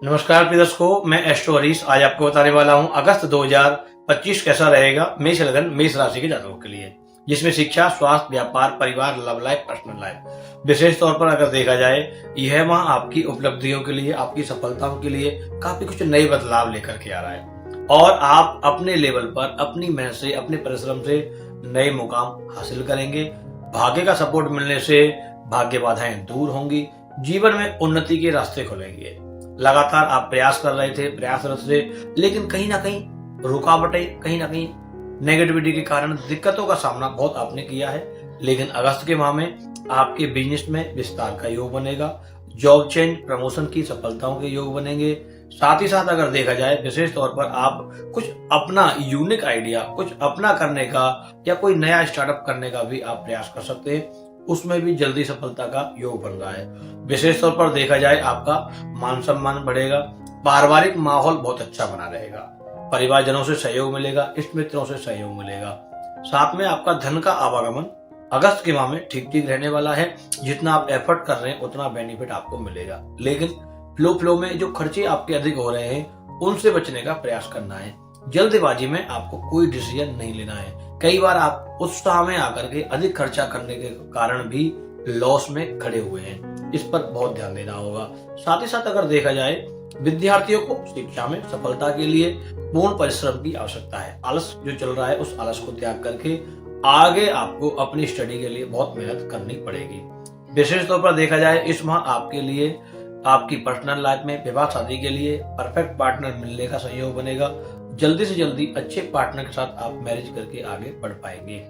नमस्कार प्रिय दर्शकों, मैं एस्ट्रो हरीश आज आपको बताने वाला हूं अगस्त 2025 कैसा रहेगा मेष लगन मेष राशि के जातकों के लिए, जिसमें शिक्षा, स्वास्थ्य, व्यापार, परिवार, लव लाइफ, पर्सनल लाइफ। विशेष तौर पर अगर देखा जाए, यह माह आपकी उपलब्धियों के लिए, आपकी सफलताओं के लिए काफी कुछ नए बदलाव लेकर के आ रहा है और आप अपने लेवल पर अपनी मेहनत से, अपने परिश्रम से नए मुकाम हासिल करेंगे। भाग्य का सपोर्ट मिलने से भाग्य बाधाएं दूर होंगी, जीवन में उन्नति के रास्ते खुलेंगे। लगातार आप प्रयास कर रहे थे, प्रयासरत थे, लेकिन कहीं ना कहीं रुकावटें, कहीं ना कहीं नेगेटिविटी के कारण दिक्कतों का सामना बहुत आपने किया है। लेकिन अगस्त के माह में आपके बिजनेस में विस्तार का योग बनेगा, जॉब चेंज, प्रमोशन की सफलताओं के योग बनेंगे। साथ ही साथ अगर देखा जाए, विशेष तौर पर आप कुछ अपना यूनिक आइडिया, कुछ अपना करने का या कोई नया स्टार्टअप करने का भी आप प्रयास कर सकते हैं, उसमें भी जल्दी सफलता का योग बन रहा है। विशेष तौर पर देखा जाए, आपका मान सम्मान बढ़ेगा, पारिवारिक माहौल बहुत अच्छा बना रहेगा, परिवारजनों से सहयोग मिलेगा, इष्ट मित्रों से सहयोग मिलेगा। साथ में आपका धन का आवागमन अगस्त के माह में ठीक ठीक रहने वाला है। जितना आप एफर्ट कर रहे हैं उतना बेनिफिट आपको मिलेगा, लेकिन फ्लो में जो खर्चे आपके अधिक हो रहे हैं उनसे बचने का प्रयास करना है। जल्दबाजी में आपको कोई डिसीजन नहीं लेना है। कई बार आप उत्साह में आकर के अधिक खर्चा करने के कारण भी लॉस में खड़े हुए हैं, इस पर बहुत ध्यान देना होगा। साथ ही साथ अगर देखा जाए, विद्यार्थियों को शिक्षा में सफलता के लिए पूर्ण परिश्रम की आवश्यकता है। आलस जो चल रहा है, उस आलस को त्याग करके आगे आपको अपनी स्टडी के लिए बहुत मेहनत करनी पड़ेगी। विशेष तौर पर देखा जाए, इस माह आपके लिए आपकी पर्सनल लाइफ में विवाह शादी के लिए परफेक्ट पार्टनर मिलने का सहयोग बनेगा। जल्दी से जल्दी अच्छे पार्टनर के साथ आप मैरिज करके आगे बढ़ पाएंगे।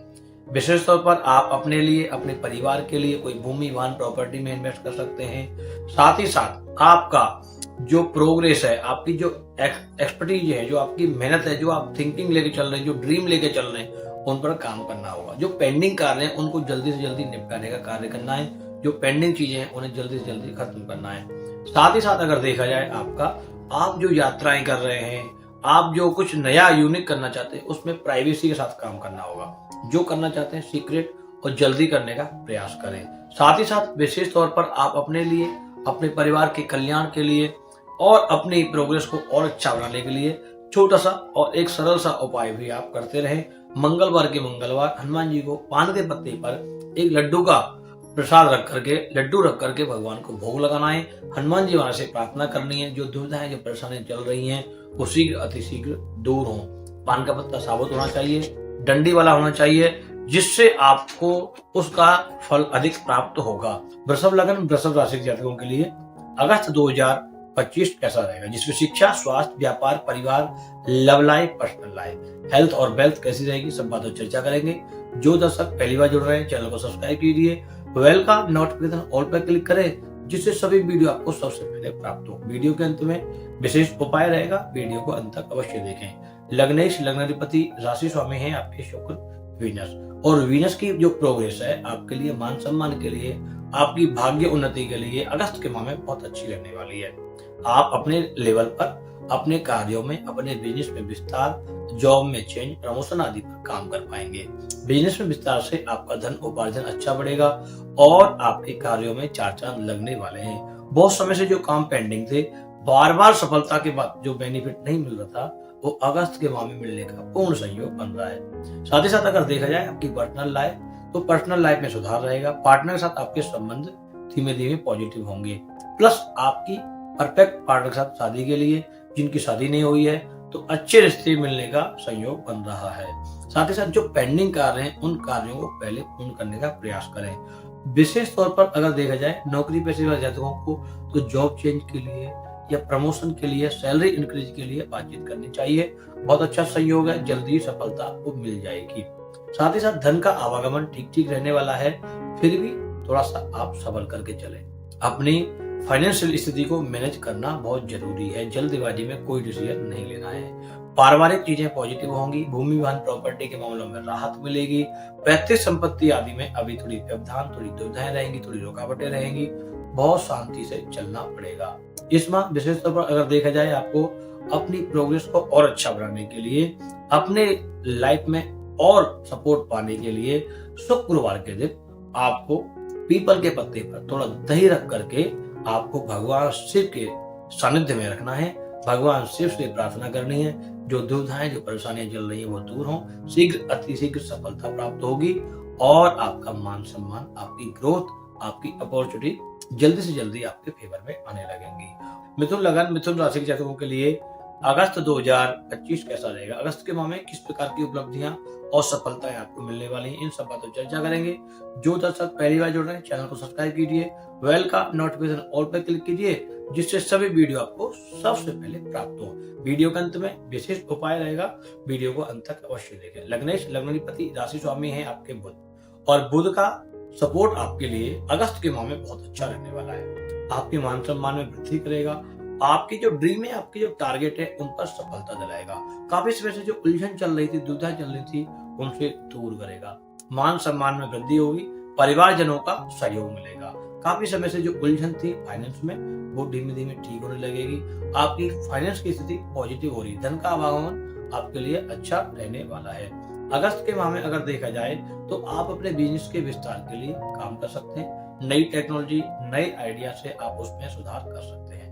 विशेष तौर पर आप अपने लिए, अपने परिवार के लिए कोई भूमि, वाहन, प्रॉपर्टी में इन्वेस्ट कर सकते हैं। साथ ही साथ आपका जो प्रोग्रेस है, आपकी जो एक्सपर्टीज है, जो आपकी मेहनत है, जो आप थिंकिंग लेके चल रहे हैं, जो ड्रीम लेके चल रहे हैं, उन पर काम करना होगा। जो पेंडिंग कार्य है उनको जल्दी से जल्दी निपटाने का कार्य करना है। जो पेंडिंग चीजें हैं उन्हें जल्दी से जल्दी खत्म करना है। साथ ही साथ अगर देखा जाए, आप जो यात्राएं कर रहे हैं, आप जो कुछ नया यूनिक करना चाहते हैं, उसमें प्राइवेसी के साथ काम करना होगा। जो करना चाहते हैं सीक्रेट और जल्दी करने का प्रयास करें। साथ ही साथ विशेष तौर पर आप अपने लिए, अपने परिवार के कल्याण के लिए और अपनी प्रोग्रेस को और अच्छा बनाने के लिए छोटा सा और एक सरल सा उपाय भी आप करते रहें। मंगलवार के मंगलवार हनुमान जी को पान के पत्ते पर एक लड्डू का प्रसाद लड्डू रख करके भगवान को भोग लगाना है। हनुमान जी वहां से प्रार्थना करनी है, जो दुविधाएं, जो परेशानियां चल रही हैं वो शीघ्र अतिशीघ्र दूर हो। पान का पत्ता साबुत होना चाहिए, डंडी वाला होना चाहिए, जिससे आपको उसका फल अधिक प्राप्त होगा। वृषभ लगन वृषभ राशि के जातकों के लिए अगस्त 2025 कैसा रहेगा, जिसमें शिक्षा, स्वास्थ्य, व्यापार, परिवार, love life, personal life, health और वेल्थ कैसी रहेगी, सब बातों चर्चा करेंगे। जो दर्शक पहली बार जुड़ रहे हैं, चैनल को सब्सक्राइब कीजिए, बेल का नोटिफिकेशन ऑल पर क्लिक करें, जिससे सभी वीडियो आपको सबसे पहले प्राप्त हो। वीडियो के अंत में विशेष उपाय रहेगा, वीडियो को अंत तक अवश्य देखें। लग्नेश लग्नाधिपति राशि स्वामी हैं आपके शुक्र, वीनस, और वीनस की जो प्रोग्रेस है आपके लिए, मान सम्मान के लिए, आपकी भाग्य उन्नति के लिए अगस्त के माह में बहुत अच्छी रहने वाली है। आप अपने लेवल पर, अपने कार्यों में, अपने बिजनेस में विस्तार, जॉब में चेंज, प्रमोशन आदि पर काम कर पाएंगे। बिजनेस में विस्तार से आपका धन उपार्जन अच्छा बढ़ेगा और आपके कार्यों में चार चांद लगने वाले हैं। बहुत समय से जो काम पेंडिंग थे, बार बार सफलता के बाद जो बेनिफिट नहीं मिल रहा था, वो अगस्त के माह में मिलने का पूर्ण सहयोग बन रहा है। साथ ही साथ अगर देखा जाए आपकी पर्सनल लाइफ, तो पर्सनल लाइफ में सुधार रहेगा। पार्टनर के साथ आपके संबंध धीमे धीमे पॉजिटिव होंगे। प्लस आपकी परफेक्ट पार्टनर के साथ शादी के लिए, जिनकी शादी नहीं हुई है, तो अच्छे रिश्ते मिलने का संयोग बन रहा है। साथ ही साथ जो पेंडिंग कार्य हैं, उन कार्यों को पहले पूर्ण करने का प्रयास करें। विशेष तौर पर अगर देखा जाए नौकरी पेशे जातकों को, तो जॉब चेंज के लिए या प्रमोशन के लिए, सैलरी इंक्रीज के लिए बातचीत करनी चाहिए। बहुत अच्छा सहयोग है, जल्दी सफलता आपको मिल जाएगी। साथ ही साथ धन का आवागमन ठीक ठीक रहने वाला है, फिर भी थोड़ा सा आप संभल करके चलें। अपनी फाइनेंशियल स्थिति को मैनेज करना बहुत जरूरी है। जल्दबाजी में कोई डिसीजन नहीं लेना है। पारिवारिक चीजें पॉजिटिव होंगी, भूमि, वाहन, प्रॉपर्टी के मामलों में राहत मिलेगी। पैतृक संपत्ति आदि में अभी थोड़ी व्यवधान, थोड़ी दुविधाएं रहेंगी, थोड़ी रुकावटें रहेंगी। बहुत शांति से चलना पड़ेगा। इस माह विशेष तौर पर अगर देखा जाए, आपको अपनी प्रोग्रेस को और अच्छा बनाने के लिए, अपने लाइफ में और सपोर्ट पाने के लिए शुक्रवार के दिन आपको पीपल के पत्ते पर थोड़ा दही रख करके आपको भगवान शिव के सानिध्य में रखना है। भगवान शिव से प्रार्थना करनी है, जो दुविधाएं, जो परेशानियां चल रही है वो दूर हों, शीघ्र अतिशीघ्र सफलता प्राप्त होगी और आपका मान सम्मान, आपकी ग्रोथ, आपकी अपॉर्चुनिटी जल्दी से जल्दी आपके फेवर में आने लगेंगी। मिथुन लगन, मिथुन राशि के जातकों के लिए अगस्त 2025 कैसा रहेगा? अगस्त के माह में किस प्रकार की उपलब्धियां और सफलताएं आपको मिलने वाली हैं, इन सब बातों पर चर्चा करेंगे। जो दर्शक पहली बार जुड़ रहे हैं, चैनल को सब्सक्राइब कीजिए, बेल का नोटिफिकेशन ऑल पर क्लिक कीजिए, जिससे सभी वीडियो आपको सबसे पहले प्राप्त हो। वीडियो के अंत में विशेष उपाय रहेगा, वीडियो को अंत तक अवश्य देखें। लग्नेश, लग्नाधिपति, राशि स्वामी है आपके बुध, और बुध का सपोर्ट आपके लिए अगस्त के माह में बहुत अच्छा रहने वाला है। आपके मान सम्मान में वृद्धि करेगा, आपकी जो ड्रीम है, आपकी जो टारगेट है, उन पर सफलता दिलाएगा। काफी समय से जो उलझन चल रही थी, दुविधा चल रही थी, उनसे दूर करेगा। मान सम्मान में वृद्धि होगी, परिवारजनों का सहयोग मिलेगा। काफी समय से जो उलझन थी फाइनेंस में, वो धीमे धीमे ठीक होने लगेगी। आपकी फाइनेंस की स्थिति पॉजिटिव हो रही है, धन का आवागमन आपके लिए अच्छा रहने वाला है। अगस्त के माह में अगर देखा जाए तो आप अपने बिजनेस के विस्तार के लिए काम कर सकते हैं। नई टेक्नोलॉजी, नए आइडिया से आप उसमें सुधार कर सकते हैं।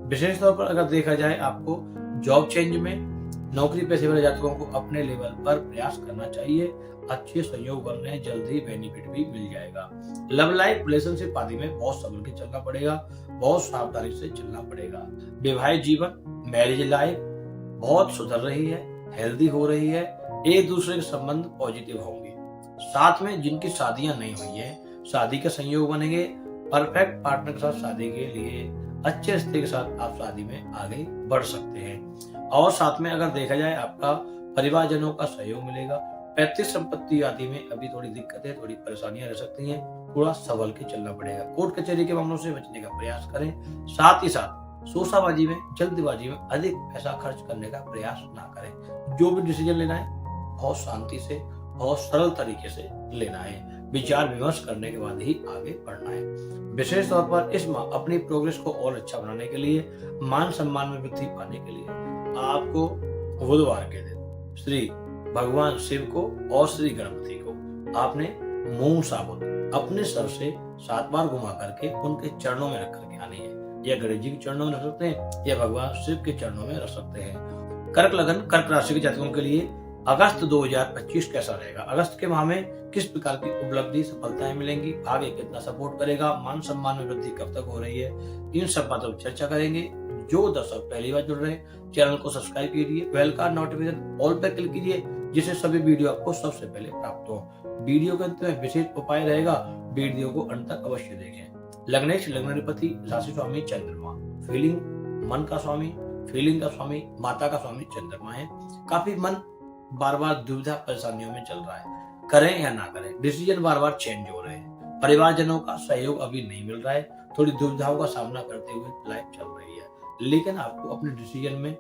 विशेष तौर पर अगर देखा जाए, आपको जॉब चेंज में नौकरी पेशे वाले जातकों को अपने लेवल पर प्रयास करना चाहिए। अच्छे संयोग बन रहे हैं, जल्द ही बेनिफिट भी मिल जाएगा। लव लाइफ, रिलेशनशिप आदि में बहुत संभल के चलना पड़ेगा, बहुत सावधानी से चलना पड़ेगा। वैवाहिक जीवन, मैरिज लाइफ बहुत सुधर रही है, हेल्दी हो रही है, एक दूसरे के संबंध पॉजिटिव होंगे। साथ में जिनकी शादियां नहीं हुई है, शादी के संयोग बनेंगे। परफेक्ट पार्टनर के साथ शादी के लिए, अच्छे रिश्ते के साथ आप शादी में आगे बढ़ सकते हैं। और साथ में अगर देखा जाए, आपका परिवारजनों का सहयोग मिलेगा। पैतृक संपत्ति आदि में अभी थोड़ी दिक्कतें, थोड़ी परेशानियां रह सकती हैं, थोड़ा संभल के चलना पड़ेगा। कोर्ट कचहरी के मामलों से बचने का प्रयास करें। साथ ही साथ शोषाबाजी में, जल्दबाजी में अधिक पैसा खर्च करने का प्रयास ना करें। जो भी डिसीजन लेना है, बहुत शांति से, बहुत सरल तरीके से लेना है। विचार विमर्श करने के बाद ही आगे बढ़ना है। विशेष तौर पर इस माह अपनी प्रोग्रेस को और अच्छा बनाने के लिए, मान सम्मान में वृद्धि पाने के लिए, आपको बुधवार के दिन श्री भगवान शिव को और श्री गणपति को आपने मूंग साबुत अपने सर से 7 बार घुमा करके उनके चरणों में रख करके आनी है। या गणेश जी के चरणों में रख सकते हैं, या भगवान शिव के चरणों में रख सकते हैं। कर्क लगन, कर्क राशि के जातकों के लिए अगस्त 2025 कैसा रहेगा? अगस्त के माह में किस प्रकार की उपलब्धि, सफलताएं मिलेंगी? भाग्य कितना सपोर्ट करेगा? मान सम्मान में वृद्धि कब तक हो रही है? इन सब बातों पर चर्चा करेंगे। जो दर्शक पहली बार जुड़ रहे हैं, चैनल को सब्सक्राइब कीजिए, बेल का नोटिफिकेशन ऑल पर क्लिक कीजिए, जिससे सभी वीडियो आपको सबसे पहले प्राप्त हो। वीडियो के अंत में विशेष उपाय रहेगा, वीडियो को अंत तक अवश्य देखें। लग्नेश, लग्नाधिपति, राशि स्वामी चंद्रमा, फीलिंग मन का स्वामी, फीलिंग का स्वामी, माता का स्वामी चंद्रमा है। काफी मन बार बार दुविधा परेशानियों में चल रहा है, करें या ना करें, डिसीजन बार बार चेंज हो रहे हैं। परिवारजनों का सहयोग अभी नहीं मिल रहा है, थोड़ी दुविधाओं का सामना करते हुए लाइफ चल रही है। लेकिन आपको अपने डिसीजन में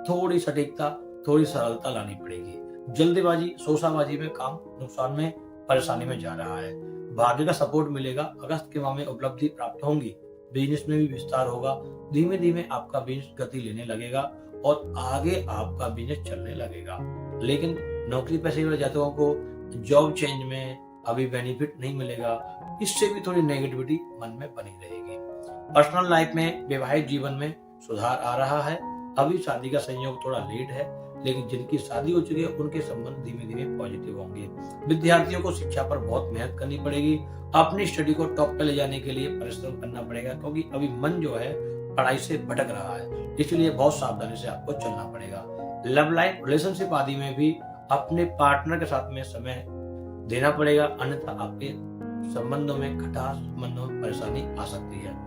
थोड़ी सटीकता, थोड़ी सरलता लानी पड़ेगी। जल्दबाजी, शोषाबाजी में काम नुकसान में, परेशानी में जा रहा है। भाग्य का सपोर्ट मिलेगा। अगस्त के माह में उपलब्धि प्राप्त होंगी। बिजनेस में भी विस्तार होगा। धीमे धीमे आपका बिजनेस गति लेने लगेगा और आगे आपका बिजनेस चलने लगेगा। लेकिन नौकरी पेशे वाले जातकों को जॉब चेंज में अभी बेनिफिट नहीं मिलेगा, इससे भी थोड़ी नेगेटिविटी मन में बनी रहेगी। पर्सनल लाइफ में, वैवाहिक जीवन में सुधार आ रहा है। अभी शादी का संयोग थोड़ा लेट है, लेकिन जिनकी शादी हो चुकी है उनके संबंध धीमे धीमे पॉजिटिव होंगे। विद्यार्थियों को शिक्षा पर बहुत मेहनत करनी पड़ेगी। अपनी स्टडी को टॉप पे ले जाने के लिए परिश्रम करना पड़ेगा, क्योंकि अभी मन जो है पढ़ाई से भटक रहा है, इसलिए बहुत सावधानी से आपको चलना पड़ेगा। लव लाइफ, रिलेशनशिप आदि में भी अपने पार्टनर के साथ में समय देना पड़ेगा, अन्यथा आपके संबंधों में खटास, संबंधों में परेशानी आ सकती है।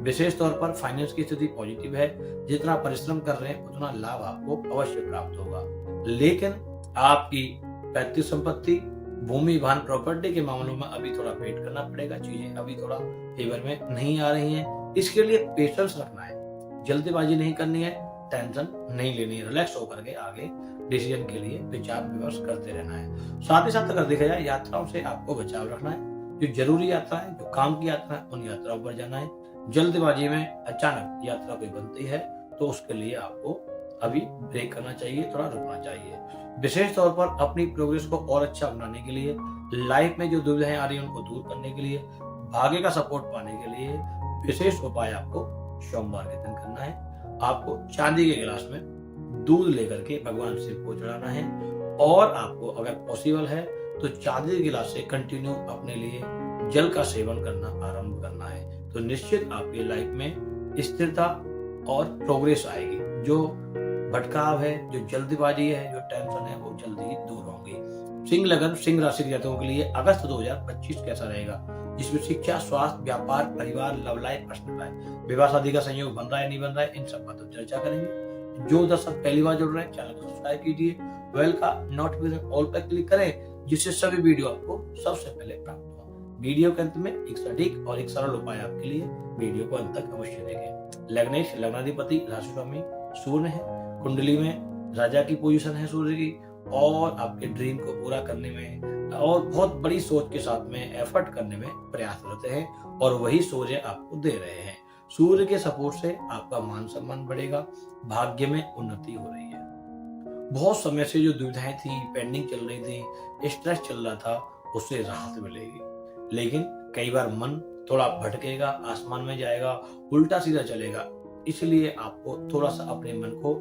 विशेष तौर पर फाइनेंस की स्थिति पॉजिटिव है। जितना परिश्रम कर रहे हैं उतना लाभ आपको अवश्य प्राप्त होगा। लेकिन आपकी पैतृक संपत्ति, भूमि, वाहन, प्रॉपर्टी के मामलों में अभी थोड़ा वेट करना पड़ेगा। चीजें अभी थोड़ा फेवर में नहीं आ रही हैं, इसके लिए पेशेंस रखना है, जल्दबाजी नहीं करनी है, टेंशन नहीं लेनी है, रिलैक्स होकर के आगे डिसीजन के लिए विचार विमर्श करते रहना है। साथ ही साथ अगर देखा जाए, यात्राओं से आपको बचाव रखना है। जो जरूरी यात्रा है, जो काम की यात्रा है, उन यात्राओं पर जाना है। जल्दबाजी में अचानक यात्रा कोई बनती है तो उसके लिए आपको अभी ब्रेक करना चाहिए, थोड़ा रुकना चाहिए। विशेष तौर पर अपनी प्रोग्रेस को और अच्छा बनाने के लिए, लाइफ में जो दुविधाएं आ रही है उनको दूर करने के लिए, भाग्य का सपोर्ट पाने के लिए विशेष उपाय आपको सोमवार के दिन करना है। आपको चांदी के गिलास में दूध लेकर के भगवान शिव को चढ़ाना है और आपको अगर पॉसिबल है तो चांदी के गिलास से कंटिन्यू अपने लिए जल का सेवन करना आरंभ करना है। तो निश्चित आपकी लाइफ में स्थिरता और प्रोग्रेस आएगी। जो भटकाव है, जो जल्दबाजी है, जो टेंशन है, वो जल्दी ही दूर होंगी। सिंह लगन सिंह राशि के जातकों के लिए अगस्त 2025 कैसा रहेगा, जिसमें शिक्षा, स्वास्थ्य, व्यापार, परिवार, लव लाइफ, पर्सनल लाइफ, विवाह शादी का संयोग बन रहा है नहीं बन रहा है, इन सब बातों पर चर्चा करेंगे। जो दर्शक पहली बार जुड़ रहे हैं चैनल को सब्सक्राइब कीजिए, बेल का नोटिफिकेशन ऑल पर क्लिक करें, जिससे सभी वीडियो आपको सबसे पहले प्राप्त हो। वीडियो के अंत में एक सटीक और एक सरल उपाय आपके लिए, वीडियो को अंत तक अवश्य देखें। लग्नेश लग्नाधिपति राशि स्वामी सूर्य है, कुंडली में राजा की पोजीशन है सूर्य की, और आपके ड्रीम को पूरा करने में और बहुत बड़ी सोच के साथ में एफर्ट करने में प्रयास करते हैं, और वही सूर्य आपको दे रहे हैं। सूर्य के सपोर्ट से आपका मान सम्मान बढ़ेगा, भाग्य में उन्नति हो रही है। बहुत समय से जो दुविधाएं थी, पेंडिंग चल रही थी, स्ट्रेस चल रहा था, उससे राहत मिलेगी। लेकिन कई बार मन थोड़ा भटकेगा, आसमान में जाएगा, उल्टा सीधा चलेगा। इसलिए आपको थोड़ा सा अपने मन को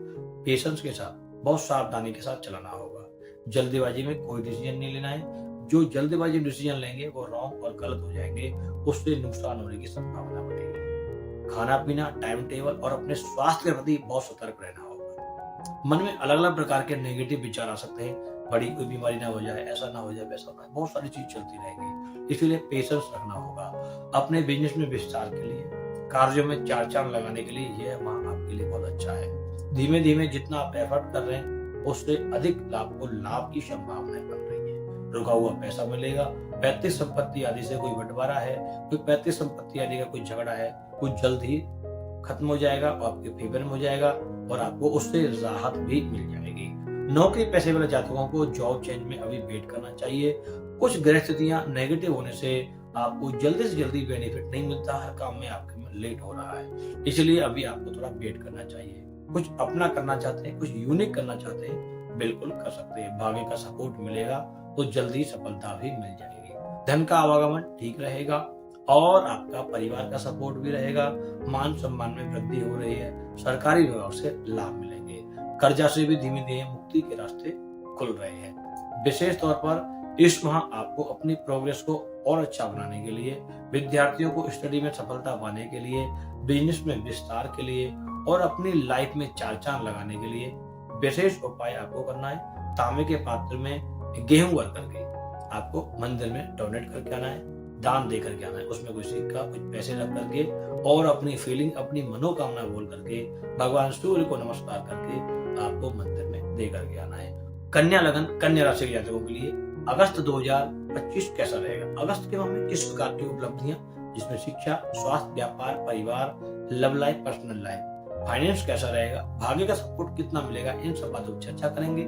पेशेंस के साथ, बहुत सावधानी के साथ चलाना होगा। जल्दीबाजी में कोई डिसीजन नहीं लेना है। जो जल्दीबाजी में डिसीजन लेंगे वो रॉन्ग और गलत हो जाएंगे, उससे नुकसान होने की संभावना बढ़ेगी। खाना पीना, टाइम टेबल और अपने स्वास्थ्य के प्रति बहुत सतर्क रहना होगा। मन में अलग अलग प्रकार के नेगेटिव विचार आ सकते हैं, बड़ी कोई बीमारी ना हो जाए, ऐसा ना हो जाए, वैसा ना, बहुत सारी चीज चलती रहेगी। इसलिए पेशेंस रखना होगा। अपने बिजनेस में विस्तार के लिए, कार्यों में चार चांद लगाने के लिए यह माह आपके लिए बहुत अच्छा है। धीमे धीमे जितना आप एफर्ट कर रहे हैं उससे अधिक लाभ की संभावनाएं बन रही है। रुका हुआ पैसा मिलेगा। पैतृक संपत्ति आदि से कोई बंटवारा है, कोई पैतृक संपत्ति आदि का कोई झगड़ा है, कुछ जल्द ही खत्म हो जाएगा और आपके फेवर में हो जाएगा, और आपको उससे राहत भी मिल जाएगी। नौकरी पेशे वाले जातकों को जॉब चेंज में अभी वेट करना चाहिए। कुछ ग्रह स्थितियां नेगेटिव होने से आपको जल्दी से जल्दी बेनिफिट नहीं मिलता, हर काम में आपके में लेट हो रहा है, इसलिए अभी आपको थोड़ा वेट करना चाहिए। कुछ अपना करना चाहते हैं, कुछ यूनिक करना चाहते हैं, बिल्कुल कर सकते हैं। भाग्य का सपोर्ट मिलेगा तो जल्दी सफलता भी मिल जाएगी। धन का आवागमन ठीक रहेगा और आपका परिवार का सपोर्ट भी रहेगा। मान सम्मान में वृद्धि हो रही है, सरकारी विभाग से लाभ मिलेंगे। कर्जा से भी धीमे धीमे मुक्ति के रास्ते खुल रहे हैं। विशेष तौर पर इस माह आपको अपनी प्रोग्रेस को और अच्छा बनाने के लिए, विद्यार्थियों को स्टडी में सफलता पाने के लिए, बिजनेस में विस्तार के लिए और अपनी लाइफ में चार चांद लगाने के लिए विशेष उपाय आपको करना है। तांबे के पात्र में गेहूं भर करके आपको मंदिर में डोनेट करके आना है, दान दे करके आना है। उसमें कुछ सिक्का, कुछ पैसे रख करके और अपनी फीलिंग, अपनी मनोकामना बोल करके भगवान सूर्य को नमस्कार करके आपको मंदिर में दे करके आना है। कन्या लगन कन्या राशि के जातकों के लिए अगस्त 2025 कैसा रहेगा। अगस्त के माह में किस प्रकार की उपलब्धियां, जिसमें शिक्षा, स्वास्थ्य, व्यापार, परिवार, love life, personal life, finance कैसा रहेगा, भाग्य का सपोर्ट कितना मिलेगा, इन सब बातों पर चर्चा करेंगे।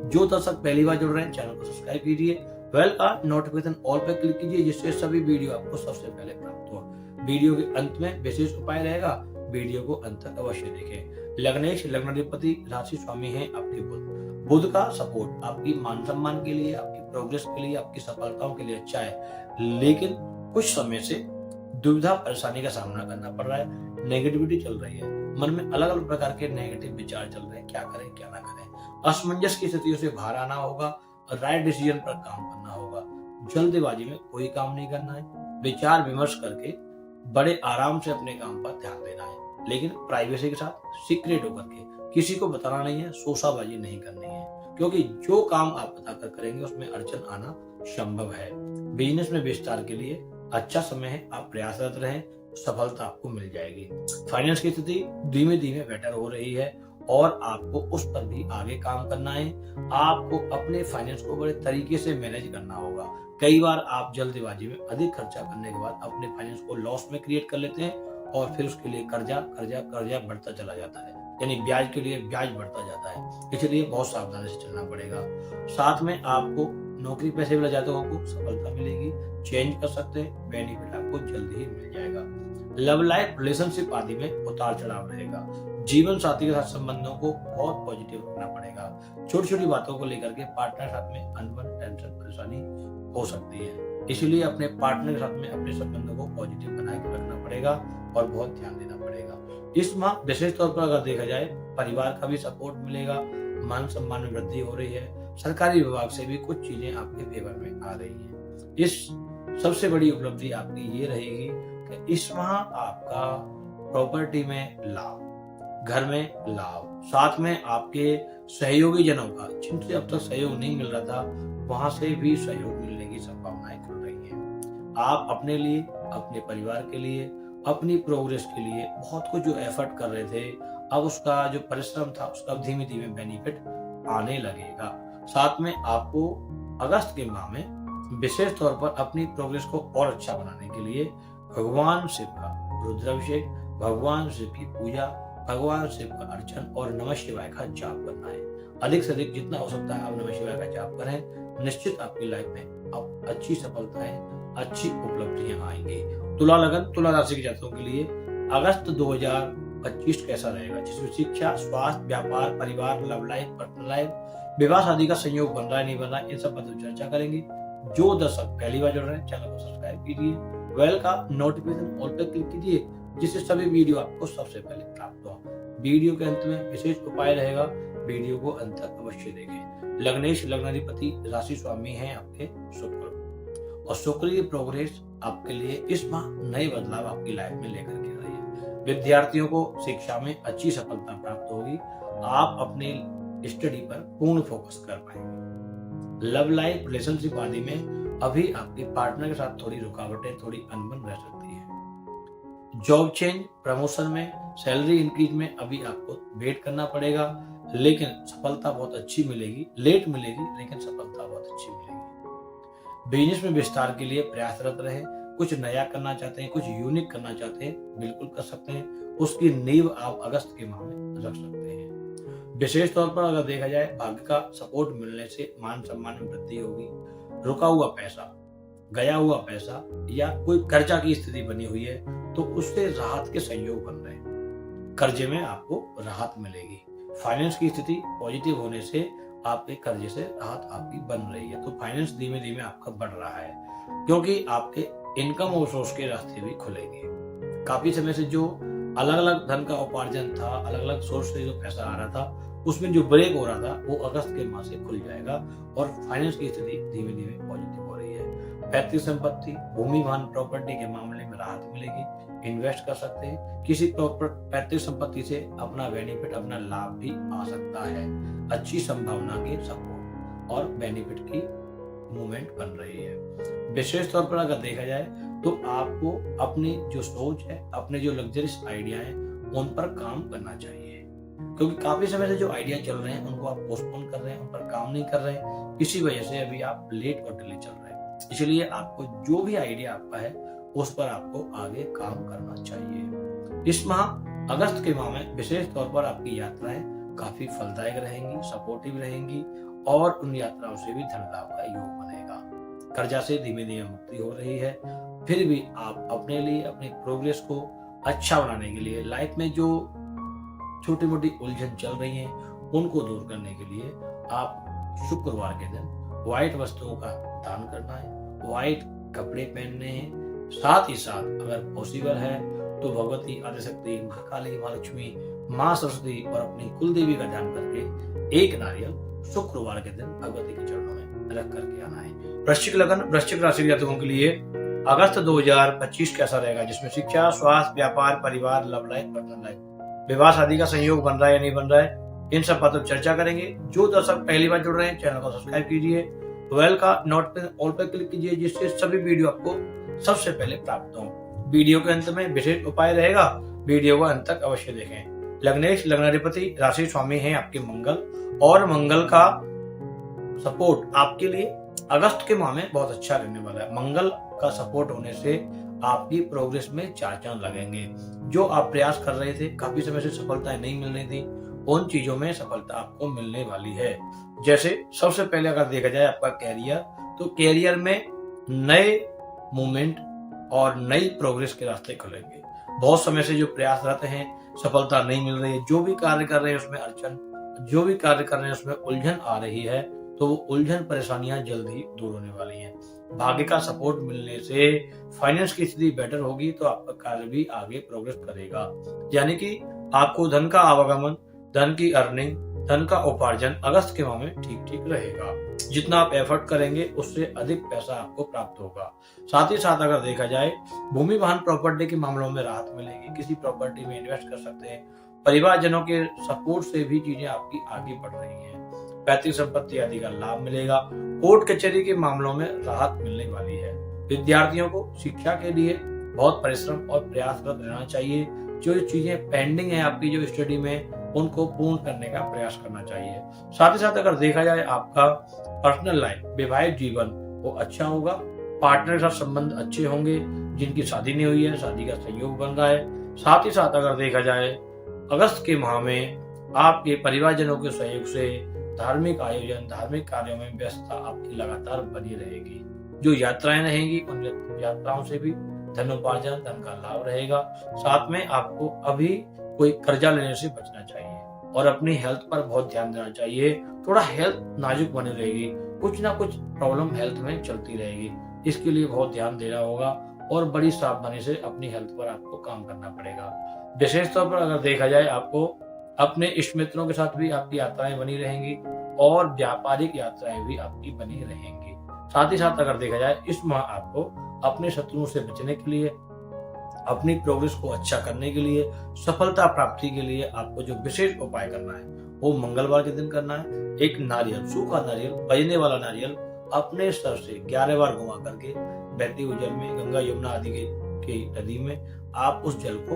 जो दर्शक पहली बार जुड़ रहे हैं चैनल को सब्सक्राइब कीजिए, बेल का नोटिफिकेशन ऑल पर क्लिक कीजिए, जिससे सभी वीडियो आपको सबसे पहले प्राप्त हो। वीडियो के अंत में विशेष उपाय रहेगा, वीडियो को अंत तक अवश्य देखें। लग्नेश लग्नाधिपति राशि स्वामी है आपके बुध। बुध का सपोर्ट आपकी मान सम्मान के लिए, आपकी प्रोग्रेस के लिए, आपकी सफलताओं के लिए अच्छा है, लेकिन कुछ समय से दुविधा परेशानी का सामना करना पड़ रहा है। नेगेटिविटी चल रही है, मन में अलग अलग प्रकार के नेगेटिव विचार चल रहे हैं, क्या करें क्या ना करें। असमंजस की स्थितियों से बाहर आना होगा, राइट डिसीजन पर काम करना होगा। जल्दबाजी में कोई काम नहीं करना है, विचार विमर्श करके बड़े आराम से अपने काम पर ध्यान देना है, लेकिन प्राइवेसी के साथ, सीक्रेट होकर के, किसी को बताना नहीं है, शोशाबाजी नहीं करनी है, क्योंकि जो काम आप बताकर करेंगे उसमें अड़चन आना संभव है। बिजनेस में विस्तार के लिए अच्छा समय है, आप प्रयासरत रहें, सफलता आपको मिल जाएगी। फाइनेंस की स्थिति धीमे धीमे बेटर हो रही है और आपको उस पर भी आगे काम करना है। आपको अपने फाइनेंस को बड़े तरीके से मैनेज करना होगा। कई बार आप जल्दबाजी में अधिक खर्चा करने के बाद अपने फाइनेंस को लॉस में क्रिएट कर लेते हैं और फिर उसके लिए कर्जा कर्जा कर्जा बढ़ता चला जाता है, यानी ब्याज के लिए ब्याज बढ़ता जाता है। इसलिए बहुत सावधानी से चलना पड़ेगा। साथ में आपको नौकरी पैसे वाले जातकों को सफलता मिलेगी, चेंज कर सकते हैं, बेनिफिट आपको जल्दी ही मिल जाएगा। लव लाइफ, रिलेशनशिप आदि में उतार चढ़ाव रहेगा। जीवन साथी के साथ संबंधों को बहुत पॉजिटिव रखना पड़ेगा। छोटी छोटी बातों को लेकर के पार्टनर के साथ में अनबन, टेंशन, परेशानी हो सकती है, इसलिए अपने पार्टनर के साथ में अपने संबंधों को पॉजिटिव बना के रखना पड़ेगा और बहुत ध्यान देना पड़ेगा। इस माह विशेष तौर पर अगर देखा जाए परिवार का भी सपोर्ट मिलेगा, मान सम्मान में वृद्धि हो रही है, सरकारी विभाग से भी कुछ चीजें आपके फेवर में आ रही हैं। इस सबसे बड़ी उपलब्धि आपकी ये रहेगी कि इस माह आपका प्रॉपर्टी में लाभ, घर में लाभ, साथ में आपके सहयोगी जनों का जिनसे अब तक सहयोग नहीं मिल रहा था वहां से भी सहयोग मिलने की संभावनाएं खुल रही हैं। आप अपने लिए, अपने परिवार के लिए, अपनी प्रोग्रेस के लिए बहुत कुछ जो एफर्ट कर रहे थे, अब उसका जो परिश्रम था उसका धीमे धीमे बेनिफिट आने लगेगा। साथ में आपको अगस्त के माह में विशेष तौर पर अपनी प्रोग्रेस को और अच्छा बनाने के लिए भगवान शिव का रुद्राभिषेक, भगवान शिव की पूजा, भगवान शिव का अर्चन और नमः शिवाय का जाप करना है। अधिक से अधिक जितना हो सकता है आप नमः शिवाय का जाप करें, निश्चित आपकी लाइफ में अब अच्छी सफलताएं, अच्छी उपलब्धियां आएंगी। तुला लगन, तुला राशि के जातकों के लिए अगस्त 2025 कैसा रहेगा, जिसमें शिक्षा, स्वास्थ्य, व्यापार, परिवार, लव लाइफ, पर्सनल लाइफ, विवाह शादी का संयोग बन रहा है नहीं बन रहा है, इन सब पर चर्चा करेंगे। जो दर्शक पहली बार जुड़ रहे हैं चैनल को सब्सक्राइब कीजिए, बेल का नोटिफिकेशन ऑल पर क्लिक कीजिए, जिससे सभी वीडियो आपको सबसे पहले प्राप्त हो। वीडियो के अंत में विशेष उपाय रहेगा, वीडियो को अंत तक अवश्य देखें। लग्नेश लग्नाधिपति राशि स्वामी हैं आपके शुक्र, और शुक्र की प्रोग्रेस आपके लिए इस माह नए बदलाव आपकी लाइफ में लेकर के रही है। विद्यार्थियों को शिक्षा में अच्छी सफलता प्राप्त होगी, आप अपनी स्टडी पर पूर्ण फोकस कर पाएंगे। लव लाइफ, रिलेशनशिप आदि में अभी आपके पार्टनर के साथ थोड़ी रुकावटें, थोड़ी अनबन रह सकती है। जॉब चेंज, प्रमोशन में, सैलरी इंक्रीज में अभी आपको वेट करना पड़ेगा, लेकिन सफलता बहुत अच्छी मिलेगी। लेट मिलेगी लेकिन सफलता बहुत अच्छी मिलेगी। बिजनेस में विस्तार के लिए प्रयासरत रहे, कुछ नया करना चाहते हैं, कुछ यूनिक करना चाहते हैं, बिल्कुल कर सकते हैं। उसकी नींव आप अगस्त के माह में रख सकते हैं। विशेष तौर पर अगर देखा जाए भाग्य का सपोर्ट मिलने से मान सम्मान में वृद्धि होगी। रुका हुआ पैसा, गया हुआ पैसा या कोई कर्जा की स्थिति बनी हुई है तो उससे राहत के संयोग बन रहे हैं। कर्जे में आपको राहत मिलेगी। फाइनेंस की स्थिति पॉजिटिव होने से आपके कर्जे से राहत आपकी बन रही है, तो फाइनेंस धीमे धीमे आपका बढ़ रहा है, क्योंकि आपके इनकम और सोर्स के रास्ते भी खुलेंगे। काफी समय से जो अलग अलग धन का उपार्जन था, अलग अलग सोर्स से जो पैसा आ रहा था, उसमें जो ब्रेक हो रहा था वो अगस्त के माह से खुल जाएगा और फाइनेंस की स्थिति धीमे धीमे पॉजिटिव हो रही है। पैतृक संपत्ति, भूमि वाहन, प्रॉपर्टी के मामले में राहत मिलेगी। इन्वेस्ट कर सकते हैं, किसी पैतृक संपत्ति से अपना बेनिफिट, अपना लाभ भी आ सकता है। अच्छी संभावना के सपोर्ट और बेनिफिट की मूवमेंट बन रही है। विशेष तौर पर अगर देखा जाए तो आपको अपनी जो सोच है, अपने जो लग्जरियस आइडिया है, उन पर काम करना चाहिए, क्योंकि काफी समय से जो आइडिया चल रहे हैं उनको आप पोस्टपोन कर रहे हैं, उन पर काम नहीं कर रहे हैं, इसी वजह से अभी आप लेट और डिले चल रहे हैं। इसलिए आपको जो भी आइडिया आपका है उस पर आपको आगे काम करना चाहिए। इस माह अगस्त के माह में विशेष तौर पर आपकी यात्राएं काफी फलदायक रहेंगी, सपोर्टिव रहेंगी और उन यात्राओं से भी धन लाभ का योग बनेगा। कर्जा से धीमे धीमे मुक्ति हो रही है, फिर भी आप अपने लिए, अपनी प्रोग्रेस को अच्छा बनाने के लिए, लाइफ में जो छोटी मोटी उलझन चल रही है उनको दूर करने के लिए आप शुक्रवार के दिन व्हाइट वस्तुओं का दान करना है, व्हाइट कपड़े पहनने हैं। साथ ही साथ अगर पॉसिबल है तो भगवती आदिशक्ति, महाकाली, महालक्ष्मी, माँ सरस्वती और अपनी कुल देवी का ध्यान करके एक नारियल शुक्रवार के दिन भगवती के चरणों में रख करके आना है। वृश्चिक लगन, वृश्चिक राशि के जातकों के लिए अगस्त 2025 कैसा रहेगा, जिसमें शिक्षा, स्वास्थ्य, व्यापार, परिवार, लव लाइफ, पर्सनल लाइफ, विवाह शादी का संयोग बन रहा है या नहीं बन रहा है, इन सब पर चर्चा करेंगे। जो दर्शक पहली बार जुड़ रहे हैं चैनल को सब्सक्राइब कीजिए, बेल का नोटिफिकेशन ऑल पर क्लिक कीजिए, जिससे सभी वीडियो आपको सबसे पहले प्राप्त हो। वीडियो के अंत में विशेष उपाय रहेगा, वीडियो को अंत तक अवश्य देखें। लग्नेश लग्नाधिपति राशि स्वामी हैं आपके मंगल, और मंगल का सपोर्ट आपके लिए अगस्त के माह में बहुत अच्छा रहने वाला है। मंगल का सपोर्ट होने से आपकी प्रोग्रेस में चार चांद लगेंगे। जो आप प्रयास कर रहे थे, काफी समय से सफलताएं नहीं मिल रही थी, उन चीजों में सफलता आपको मिलने वाली है। जैसे सबसे पहले अगर देखा जाए आपका कैरियर, तो कैरियर में नए मूवमेंट और नई प्रोग्रेस के रास्ते खुलेंगे। बहुत समय से जो प्रयासरत हैं, सफलता नहीं मिल रही है, जो भी कार्य कर रहे हैं उसमें अड़चन, जो भी कार्य कर रहे हैं उसमें उलझन आ रही है, तो वो उलझन परेशानियां जल्द ही दूर होने वाली हैं। भाग्य का सपोर्ट मिलने से फाइनेंस की स्थिति बेटर होगी तो आपका कार्य भी आगे प्रोग्रेस करेगा। यानी कि आपको धन का आवागमन, धन की अर्निंग, धन का उपार्जन अगस्त के माह में ठीक ठीक रहेगा। जितना आप एफर्ट करेंगे उससे अधिक पैसा आपको प्राप्त होगा। साथ ही साथ अगर देखा जाए भूमि वाहन प्रॉपर्टी के मामलों में राहत मिलेगी। किसी प्रॉपर्टी में इन्वेस्ट कर सकते हैं। परिवारजनों के सपोर्ट से भी चीजें आपकी आगे बढ़ रही हैं। पैतृक संपत्ति आदि का लाभ मिलेगा। कोर्ट कचहरी के मामलों में राहत मिलने वाली है। विद्यार्थियों को शिक्षा के लिए बहुत परिश्रम और प्रयासरत रहना चाहिए। जो चीजें पेंडिंग है आपकी जो स्टडी में, उनको पूर्ण करने का प्रयास करना चाहिए। साथ ही साथ अगर देखा जाए आपका पर्सनल लाइफ, वैवाहिक जीवन वो अच्छा होगा। पार्टनर के साथ संबंध अच्छे होंगे। जिनकी शादी नहीं हुई है, शादी का संयोग बन रहा है। साथ ही साथ अगर देखा जाए अगस्त के माह में आपके परिवारजनों के सहयोग से धार्मिक आयोजन, धार्मिक कार्यों में व्यस्तता आपकी लगातार बनी रहेगी। जो यात्राएं रहेंगी उन यात्राओं से भी धनोपार्जन, धन का लाभ रहेगा। साथ में आपको अभी कोई कर्जा लेने से बचना चाहिए और अपनी हेल्थ पर बहुत ध्यान देना चाहिए। थोड़ा हेल्थ नाजुक बनी रहेगी। कुछ ना कुछ प्रॉब्लम हेल्थ में चलती रहेगी। इसके लिए बहुत ध्यान देना होगा और बड़ी सावधानी से अपनी हेल्थ पर आपको काम करना पड़ेगा। विशेष तौर पर अगर देखा जाए आपको अपने इष्ट मित्रों के साथ भी आपकी यात्राएं बनी रहेंगी और व्यापारिक यात्राएं भी आपकी बनी रहेंगी। साथ ही साथ अगर देखा जाए इस माह आपको अपने शत्रुओं से बचने के लिए, अपनी प्रोग्रेस को अच्छा करने के लिए, सफलता प्राप्ति के लिए आपको जो विशेष उपाय करना है वो मंगलवार के दिन करना है। एक नारियल, सूखा नारियल, बजने वाला नारियल अपने सर से 11 बार घुमा करके बहती हुई जल में, गंगा यमुना आदि की नदी में आप उस जल को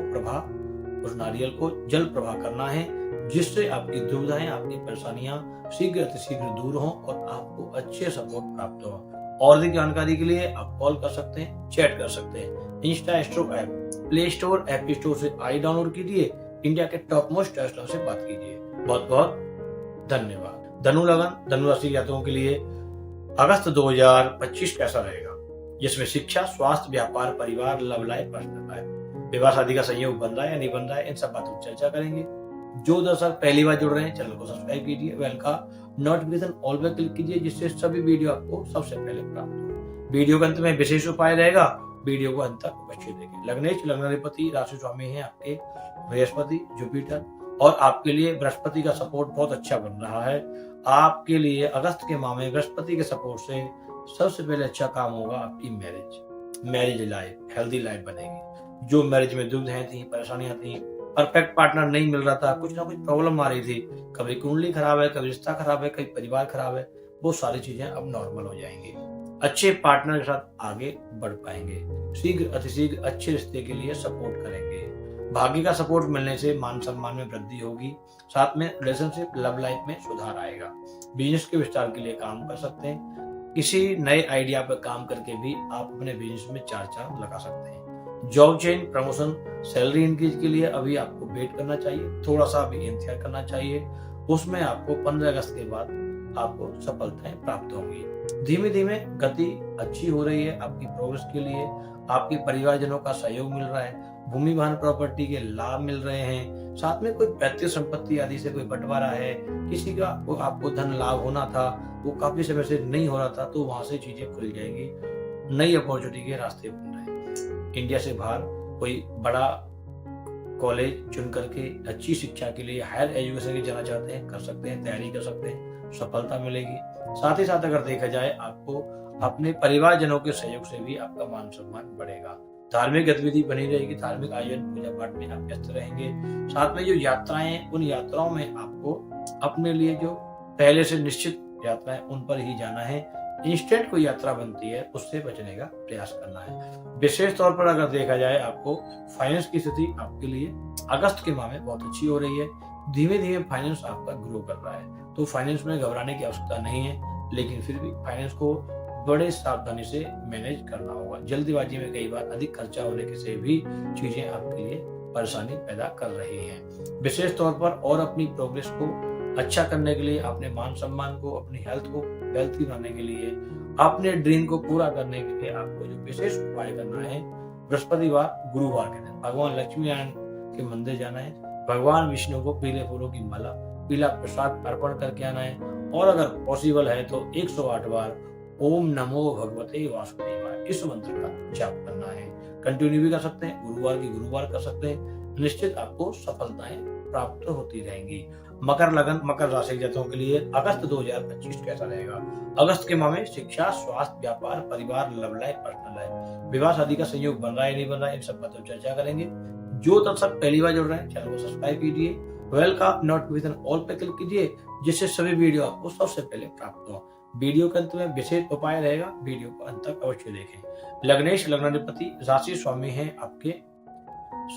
उस नारियल को जल प्रवाह करना है। जिससे आपकी दुविधाएं, आपकी परेशानियां शीघ्र अतिशीघ्र दूर हों और आपको अच्छे सपोर्ट प्राप्त हो। और अधिक जानकारी के लिए आप कॉल कर सकते हैं, चैट कर सकते हैं। Insta stroke app play store, app store से आई डाउनलोड कीजिए। इंडिया के टॉप मोस्ट टेस्टर से बात कीजिए। बहुत बहुत धन्यवाद। धनु लगन, धनु राशि जातकों के लिए अगस्त 2025 कैसा रहेगा, जिसमें शिक्षा, स्वास्थ्य, व्यापार, परिवार, लव लाइफ, पर्सनल लाइफ, विवाह शादी का संयोग बन रहा है या नहीं बन रहा है, इन सब बातों पर चर्चा करेंगे। जो दर्शक पहली बार जुड़ रहे हैं चैनल को सब्सक्राइब कीजिए, बेल का नोटिफिकेशन ऑल पे क्लिक कीजिए, जिससे सभी वीडियो आपको सबसे पहले प्राप्त हो। वीडियो के अंत में विशेष उपाय रहेगा, वीडियो को अंत तक अवश्य देखें। लग्नेश, लग्नाधिपति, राशि स्वामी है आपके बृहस्पति, जुपिटर, और आपके लिए बृहस्पति का सपोर्ट बहुत अच्छा बन रहा है। आपके लिए अगस्त के माह में बृहस्पति के सपोर्ट से सबसे पहले अच्छा काम होगा आपकी मैरिज लाइफ, हेल्दी लाइफ बनेगी। जो मैरिज में दुविधाएं थी, परेशानियां थी, परफेक्ट पार्टनर नहीं मिल रहा था, कुछ ना कुछ प्रॉब्लम आ रही थी, कभी कुंडली खराब है, कभी रिश्ता खराब है, कभी परिवार खराब है, वो सारी चीजें अब नॉर्मल हो जाएंगी। अच्छे पार्टनर के साथ आगे बढ़ पाएंगे। शीघ्र अतिशीघ्र अच्छे रिश्ते के लिए सपोर्ट करेंगे। भाग्य का सपोर्ट मिलने से मान सम्मान में वृद्धि होगी। साथ में रिलेशनशिप, लव लाइफ में सुधार आएगा। बिजनेस के विस्तार के लिए काम कर सकते हैं। किसी नए आइडिया पर काम करके भी आप अपने बिजनेस में चार चांद लगा सकते हैं। Job change, promotion, salary increase के लिए अभी आपको वेट करना चाहिए, थोड़ा सा अभी इंतजार करना चाहिए। उसमें आपको 15 अगस्त के बाद आपको सफलताएं प्राप्त होंगी। धीमे धीमे गति अच्छी हो रही है आपकी प्रोग्रेस के लिए। आपके परिवारजनों का सहयोग मिल रहा है। भूमि वाहन प्रॉपर्टी के लाभ मिल रहे हैं। साथ में कोई पैतृक संपत्ति आदि से कोई बंटवारा है, किसी का आपको धन लाभ होना था, वो काफी समय से नहीं हो रहा था, तो वहां से चीजें खुल जाएंगी। नई अपॉर्चुनिटी के रास्ते बन रहे हैं। इंडिया से बाहर कोई बड़ा कॉलेज चुन करके अच्छी शिक्षा के लिए, हायर एजुकेशन के जाना चाहते हैं, कर सकते हैं, तैयारी कर सकते हैं, सफलता मिलेगी। साथ ही साथ अगर देखा जाए आपको अपने परिवारजनों के सहयोग से भी आपका मान सम्मान बढ़ेगा। धार्मिक गतिविधि बनी रहेगी। धार्मिक आयोजन, पूजा पाठ में आप व्यस्त रहेंगे। साथ में जो यात्राएं, उन यात्राओं में आपको अपने लिए जो पहले से निश्चित यात्राएं उन पर ही जाना है। इंस्टेंट कोई यात्रा बनती है उससे बचने का प्रयास करना है। विशेष तौर पर अगर देखा जाए आपको फाइनेंस की स्थिति आपके लिए अगस्त के माह में बहुत अच्छी हो रही है। धीमे धीमे फाइनेंस आपका ग्रो कर रहा है, तो फाइनेंस में घबराने की आवश्यकता नहीं है, लेकिन फिर भी फाइनेंस को बड़े सावधानी से मैनेज करना होगा। जल्दीबाजी में कई बार अधिक खर्चा होने के से भी चीजें आपके लिए परेशानी पैदा कर रही हैं। विशेष तौर पर और अपनी प्रोग्रेस को अच्छा करने के लिए, अपने मान सम्मान को, अपनी हेल्थ को हेल्थी बनाने के लिए, अपने ड्रीम को पूरा करने के लिए आपको जो विशेष उपाय करना है, बृहस्पतिवार, गुरुवार के दिन भगवान लक्ष्मी नारायण के मंदिर जाना है। भगवान विष्णु को पीले फूलों की माला, पीला प्रसाद अर्पण करके आना है। और अगर पॉसिबल है तो 108 बार ओम नमो भगवते वासुदेवाय इस मंत्र का जाप करना है। कंटिन्यू भी कर सकते हैं, गुरुवार की गुरुवार कर सकते हैं। निश्चित आपको सफलताएं प्राप्त होती रहेंगी। मकर लगन, मकर राशि के जातकों के लिए अगस्त 2025 कैसा रहेगा? अगस्त के माह में शिक्षा, स्वास्थ्य, व्यापार, परिवार, लव लाइफ, पर्सनल लाइफ, विवाह शादी का संयोग बन रहा है नहीं बन रहा है, इन सब पर तो चर्चा करेंगे। जो दर्शक पहली बार जुड़ रहे हैं चैनल को सब्सक्राइब कीजिए, बेल का नोटिफिकेशन ऑल पे क्लिक कीजिए, जिससे सभी वीडियो आपको सबसे पहले प्राप्त हो। वीडियो के अंत में विशेष उपाय रहेगा, वीडियो को अंत तक अवश्य देखें। लग्नेश लग्नाधिपति राशि स्वामी हैं आपके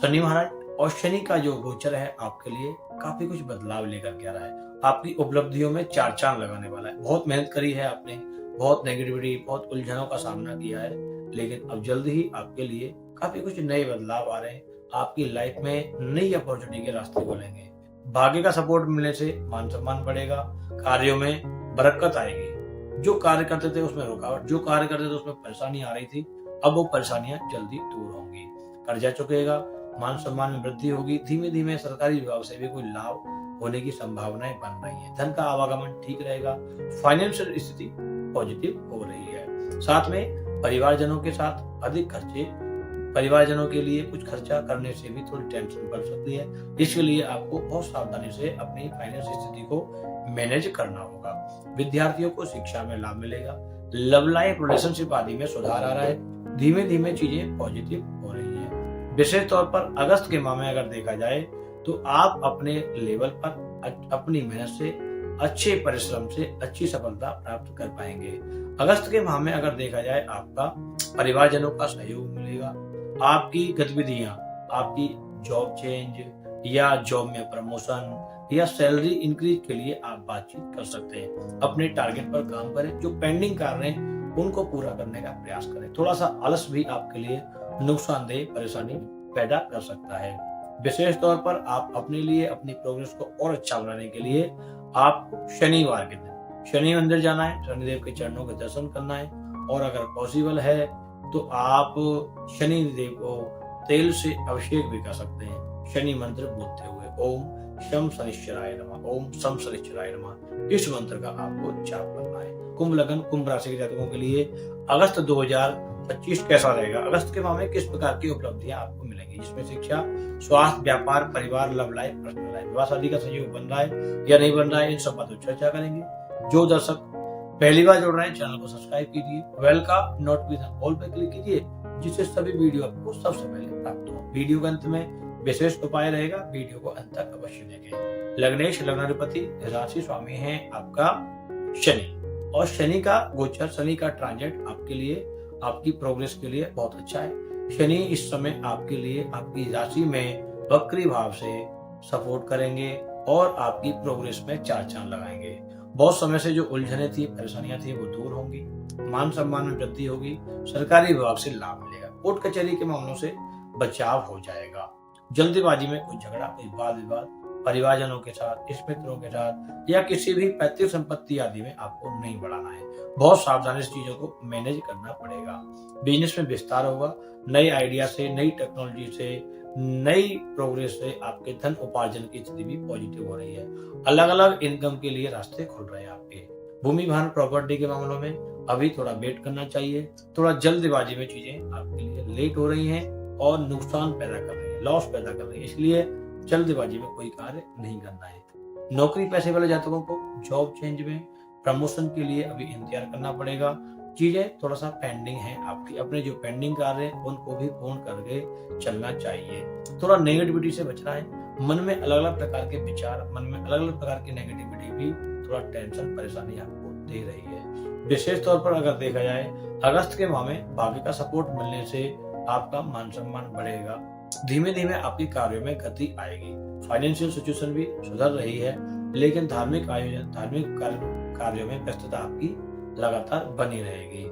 शनि महाराज, और शनि का जो गोचर है आपके लिए काफी कुछ बदलाव लेकर के आ रहा है। आपकी उपलब्धियों में चार चांद लगाने वाला है। बहुत मेहनत करी है आपने, बहुत नेगेटिविटी, बहुत उलझनों का सामना किया है, लेकिन अब जल्द ही आपके लिए काफी कुछ नए बदलाव आ रहे हैं। आपकी लाइफ में नई अपॉर्चुनिटी के रास्ते खुलेंगे। भाग्य का सपोर्ट मिलने से मान सम्मान बढ़ेगा, कार्यों में बरकत आएगी। जो कार्य करते थे उसमें रुकावट, जो कार्य करते थे उसमें परेशानी आ रही थी, अब वो परेशानियां जल्दी दूर होंगी। कर्जा चुकेगा, मान सम्मान में वृद्धि होगी। धीमे धीमे सरकारी विभाग से भी कोई लाभ होने की संभावनाएं बन रही है। धन का आवागमन ठीक रहेगा। फाइनेंशियल स्थिति पॉजिटिव हो रही है। साथ में परिवारजनों के साथ अधिक खर्चे, परिवारजनों के लिए कुछ खर्चा करने से भी थोड़ी टेंशन बढ़ सकती है। इसके लिए आपको बहुत सावधानी से अपनी फाइनेंस स्थिति को मैनेज करना होगा। विद्यार्थियों को शिक्षा में लाभ मिलेगा। लव लाइफ, रिलेशनशिप आदि में सुधार आ रहा है। धीमे धीमे चीजें पॉजिटिव हो रही है। विशेष तौर पर अगस्त के माह में अगर देखा जाए तो आप अपने लेवल पर अपनी मेहनत से, अच्छे परिश्रम से अच्छी सफलता प्राप्त कर पाएंगे। अगस्त के माह में अगर देखा जाए आपका परिवारजनों का सहयोग मिलेगा। आपकी गतिविधियां, आपकी जॉब चेंज या जॉब में प्रमोशन या सैलरी इंक्रीज के लिए आप बातचीत कर सकते हैं। अपने टारगेट पर काम करें। जो पेंडिंग कार्य हैं उनको पूरा करने का प्रयास करें। थोड़ा सा आलस भी आपके लिए नुकसानदेह परेशानी पैदा कर सकता है। विशेष तौर पर आप अपने लिए अपनी प्रोग्रेस को और अच्छा बनाने के लिए आपको शनिवार के दिन शनि मंदिर जाना है, शनिदेव के चरणों के दर्शन करना है, और अगर पॉसिबल है तो आप शनि देव को तेल से अभिषेक भी कर सकते हैं, शनि मंत्र बोलते हुए। ओम शम शनिश्चराय नमः, ओम शम शनिश्चराय नमः, इस मंत्र का आपको जाप करना है। कुंभ लगन, कुंभ राशि के जातकों के लिए अगस्त 2025 कैसा रहेगा? अगस्त के माह में किस प्रकार की उपलब्धियां आपको मिलेंगी, जिसमें शिक्षा, स्वास्थ्य, व्यापार, परिवार, लव लाइफ, पर्सनल लाइफ, विवाह शादी का संयोग बन रहा है या नहीं बन रहा है, इन सब बातों पर चर्चा करेंगे। जो दर्शक पहली बार जुड़ रहे हैं चैनल को सब्सक्राइब कीजिए, बेल का नोटिफिकेशन ऑल पे क्लिक कीजिए, जिससे सभी वीडियो आपको सबसे पहले प्राप्त हो। वीडियो के अंत में विशेष उपाय रहेगा, वीडियो को अंत तक अवश्य देखें। लग्नेश लग्नाधिपति राशि स्वामी है आपका शनि, और शनि का गोचर, शनि का ट्रांजिट आपके लिए, आपकी प्रोग्रेस के लिए बहुत अच्छा है। शनि इस समय आपके लिए आपकी राशि में वक्री भाव से सपोर्ट करेंगे और आपकी प्रोग्रेस में चार चांद लगाएंगे। बहुत समय से जो उलझने थी, परेशानियां थी, वो दूर होंगी। मान सम्मान में वृद्धि होगी। सरकारी विभाग से लाभ मिलेगा। कोर्ट कचहरी के मामलों से बचाव हो जाएगा। जल्दीबाजी में कोई झगड़ा, कोई वाद विवाद परिवारजनों के साथ, इष्ट मित्रों के साथ या किसी भी पैतृक संपत्ति आदि में आपको नहीं बढ़ाना है। बहुत सावधानी से चीजों को मैनेज करना पड़ेगा। बिजनेस में विस्तार होगा। नए आइडिया से, नई टेक्नोलॉजी से, नई प्रोग्रेस से आपके धन उपार्जन की स्थिति भी पॉजिटिव हो रही है। अलग अलग इनकम के लिए रास्ते खुल रहे हैं आपके। भूमि वाहन प्रॉपर्टी के मामलों में अभी थोड़ा वेट करना चाहिए। थोड़ा जल्दबाजी में चीजें आपके लिए लेट हो रही हैं और नुकसान पैदा कर रही है, लॉस पैदा कर रही है, इसलिए जल्दबाजी में कोई कार्य नहीं करना है। नौकरी पेशे वाले जातकों को जॉब चेंज में, प्रमोशन के लिए अभी इंतजार करना पड़ेगा। चीजें थोड़ा सा पेंडिंग है आपकी। अपने जो पेंडिंग कार्य है उनको भी पूर्ण करके चलना चाहिए। थोड़ा नेगेटिविटी से बचना है। मन में अलग अलग प्रकार के विचार, मन में अलग अलग प्रकार की नेगेटिविटी भी थोड़ा टेंशन, परेशानी आपको दे रही है। विशेष तौर पर अगर देखा जाए अगस्त के माह में भाग्य का सपोर्ट मिलने से आपका मान सम्मान बढ़ेगा। धीमे धीमे आपके कार्यों में गति आएगी। फाइनेंशियल सिचुएशन भी सुधर रही है, लेकिन धार्मिक आयोजन, धार्मिक कार्यों में व्यस्तता आपकी लगातार बनी रहेगी।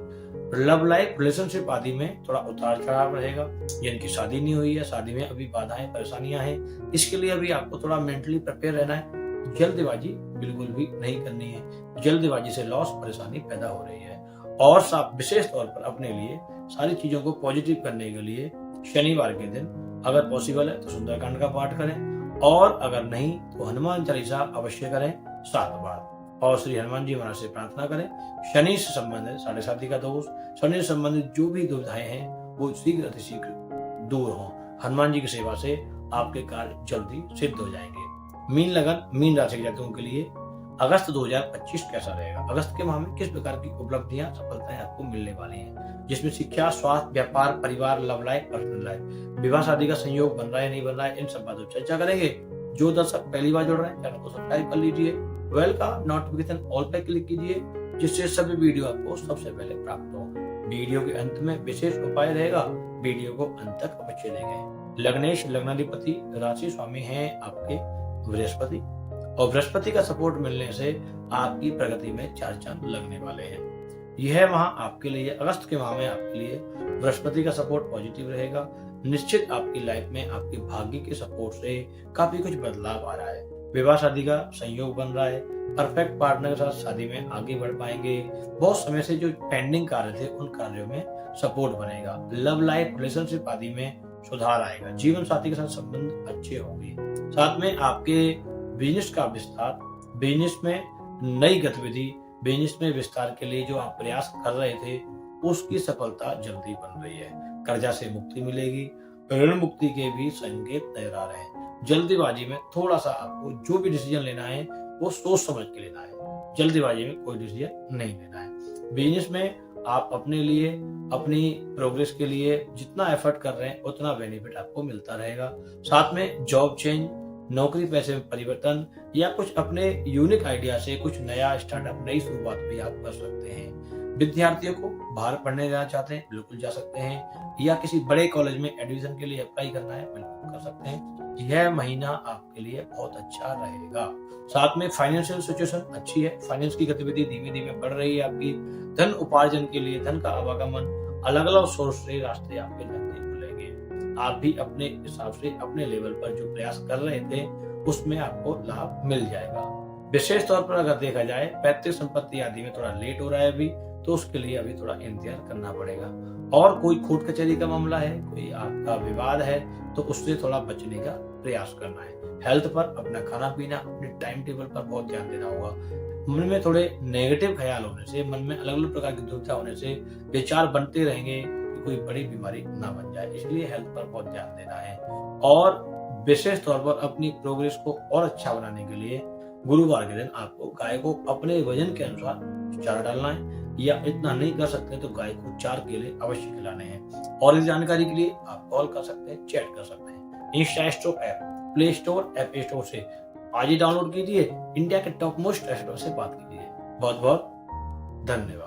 लव लाइफ, रिलेशनशिप आदि में थोड़ा उतार चढ़ाव रहेगा। जिनकी शादी नहीं हुई है, शादी में अभी बाधाएं, परेशानियां हैं, इसके लिए अभी आपको थोड़ा मेंटली प्रिपेयर रहना है। जल्दबाजी बिल्कुल भी नहीं करनी है। जल्दबाजी से लॉस, परेशानी पैदा हो रही है। और विशेष तौर पर अपने लिए सारी चीजों को पॉजिटिव करने के लिए शनिवार के दिन अगर पॉसिबल है तो सुंदरकांड का पाठ करें, और अगर नहीं तो हनुमान चालीसा अवश्य करें 7 बार। और श्री हनुमान जी महाराज से प्रार्थना करें। शनि से संबंधित साढ़े साथी का दोष, शनि से संबंधित जो भी दुविधाएं हैं वो शीघ्र अतिशीघ्र दूर हों। हनुमान जी की सेवा से आपके कार्य जल्दी सिद्ध हो जाएंगे। मीन लगन, मीन राशि के जातकों के लिए अगस्त 2025 कैसा रहेगा? अगस्त के माह में किस प्रकार की उपलब्धियां, सफलताएं आपको मिलने वाली हैं, जिसमें शिक्षा, स्वास्थ्य, व्यापार, परिवार, लव लाइफ, पर्सनल लाइफ, विवाह शादी का संयोग बन रहा है नहीं बन रहा है, इन सब बातों पर चर्चा करेंगे। जो दर्शक पहली बार जुड़ रहे हैं चैनल को सब्सक्राइब कर लीजिए, बेल का नोटिफिकेशन ऑल पर क्लिक कीजिए, जिससे सभी वीडियो आपको सबसे पहले प्राप्त हो। वीडियो के अंत में विशेष उपाय रहेगा, वीडियो को अंत तक अवश्य देखें। लग्नेश, लग्नाधिपति, राशि स्वामी हैं आपके बृहस्पति, और बृहस्पति का सपोर्ट मिलने से आपकी प्रगति में 4 चांद लगने वाले हैं। यह माह आपके लिए, अगस्त के माह में आपके लिए बृहस्पति का सपोर्ट पॉजिटिव रहेगा। निश्चित आपकी लाइफ में आपके भाग्य के सपोर्ट से काफी कुछ बदलाव आ रहा है। विवाह शादी का संयोग बन रहा है, परफेक्ट पार्टनर के साथ शादी में आगे बढ़ पाएंगे। बहुत समय से जो पेंडिंग कार्य थे उन कार्यों में सपोर्ट बनेगा। लव लाइफ, रिलेशनशिप आदि में सुधार आएगा। जीवन साथी के साथ संबंध अच्छे होंगे। साथ में आपके बिजनेस का विस्तार, बिजनेस में नई गतिविधि, बिजनेस में विस्तार के लिए जो आप प्रयास कर रहे थे उसकी सफलता जल्दी बन रही है। कर्जा से मुक्ति मिलेगी, ऋण मुक्ति के भी संकेत नजर आ रहे हैं। जल्दीबाजी में थोड़ा सा आपको जो भी डिसीजन लेना है वो सोच समझ के लेना है, जल्दीबाजी में कोई डिसीजन नहीं लेना है। बिजनेस में आप अपने लिए, अपनी प्रोग्रेस के लिए जितना एफर्ट कर रहे हैं उतना बेनिफिट आपको मिलता रहेगा। साथ में जॉब चेंज, नौकरी पैसे में परिवर्तन, या कुछ अपने यूनिक आइडिया से कुछ नया स्टार्टअप, नई शुरुआत भी आप कर सकते हैं। विद्यार्थियों को बाहर पढ़ने जाना चाहते हैं बिल्कुल जा सकते हैं, या किसी बड़े कॉलेज में एडमिशन के लिए अप्लाई करना है बिल्कुल कर सकते हैं। यह महीना आपके लिए बहुत अच्छा रहेगा। साथ में फाइनेंशियल सिचुएशन अच्छी है, फाइनेंस की गतिविधि धीमे धीमे बढ़ रही है आपकी। धन उपार्जन के लिए, धन का आवागमन, अलग अलग सोर्स से रास्ते आपके नजदीक खुलेंगे। आप भी अपने हिसाब से, अपने लेवल पर जो प्रयास कर रहे थे उसमें आपको लाभ मिल जाएगा। विशेष तौर पर अगर देखा जाए पैतृक संपत्ति आदि में थोड़ा लेट हो रहा है अभी, तो उसके लिए अभी थोड़ा इंतजार करना पड़ेगा। और कोई कोर्ट कचहरी का मामला है, कोई आपका विवाद है, तो उससे थोड़ा बचने का प्रयास करना है। हेल्थ पर, अपना खाना पीना, अपने टाइम टेबल पर बहुत ध्यान देना होगा। मन में थोड़े नेगेटिव ख्याल होने से, मन में अलग अलग प्रकार की दुविधा होने से विचार बनते रहेंगे कि कोई बड़ी बीमारी ना बन जाए, इसलिए हेल्थ पर बहुत ध्यान देना है। और विशेष तौर पर अपनी प्रोग्रेस को और अच्छा बनाने के लिए गुरुवार के दिन आपको गाय को अपने वजन के अनुसार चारा डालना है, या इतना नहीं कर सकते तो गाय को 4 केले अवश्य खिलाने हैं। और इस जानकारी के लिए आप कॉल कर सकते हैं, चैट कर सकते हैं। Insta store app play store, app store से आज ही डाउनलोड कीजिए। इंडिया के टॉप मोस्ट स्टोर से बात कीजिए। बहुत बहुत धन्यवाद।